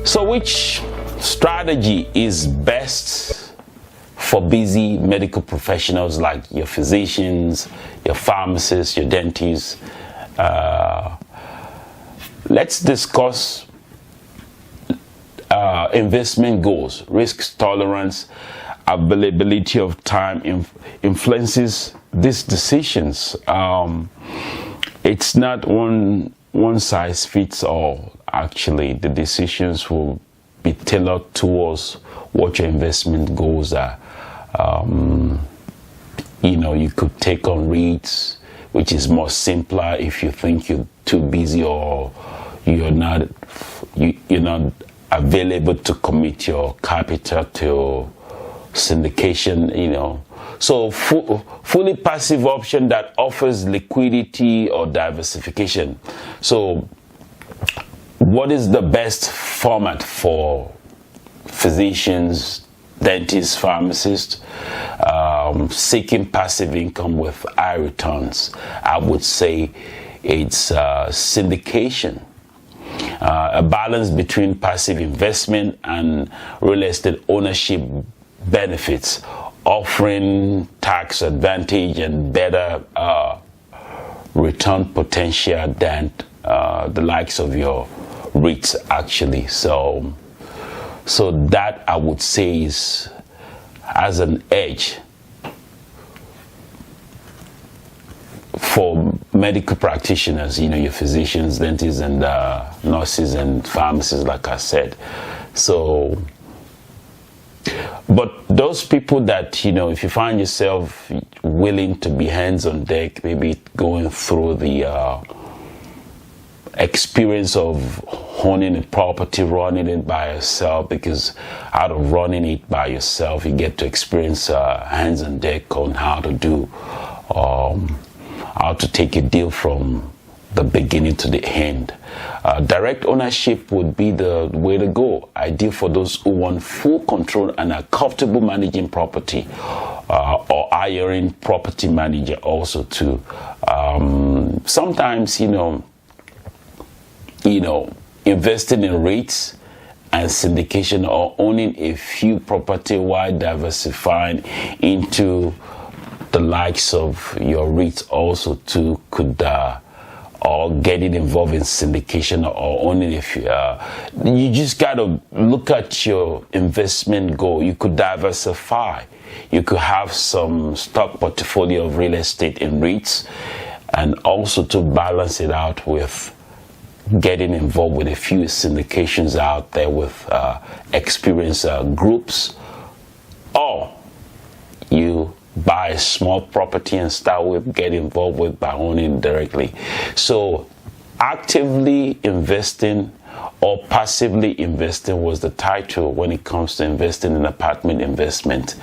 So which strategy is best for busy medical professionals like your physicians, your pharmacists, your dentists? Let's discuss investment goals, risk tolerance, availability of time influences these decisions. It's not one size fits all. Actually, the decisions will be tailored towards what your investment goals are. You could take on REITs, which is more simpler if you think you're too busy or you're not available to commit your capital to syndication. So fully passive option that offers liquidity or diversification. So what is the best format for physicians, dentists, pharmacists seeking passive income with high returns? I would say it's syndication. A balance between passive investment and real estate ownership benefits, offering tax advantage and better return potential than the likes of your REITs actually. So that I would say is as an edge for medical practitioners, your physicians, dentists, and nurses and pharmacists, like I said. So, but those people that, if you find yourself willing to be hands on deck, maybe going through the experience of owning a property, running it by yourself, because out of running it by yourself, you get to experience hands on deck on how to do how to take a deal from the beginning to the end. Direct ownership would be the way to go. Ideal for those who want full control and are comfortable managing property, or hiring property manager also too. Sometimes, investing in REITs and syndication or owning a few property while diversifying into the likes of your REITs also too could, or getting involved in syndication or owning a few. You just gotta look at your investment goal. You could diversify. You could have some stock portfolio of real estate in REITs, and also to balance it out with getting involved with a few syndications out there with experienced groups, or you buy a small property and start with get involved with by owning directly. So actively investing or passively investing was the title when it comes to investing in apartment investment.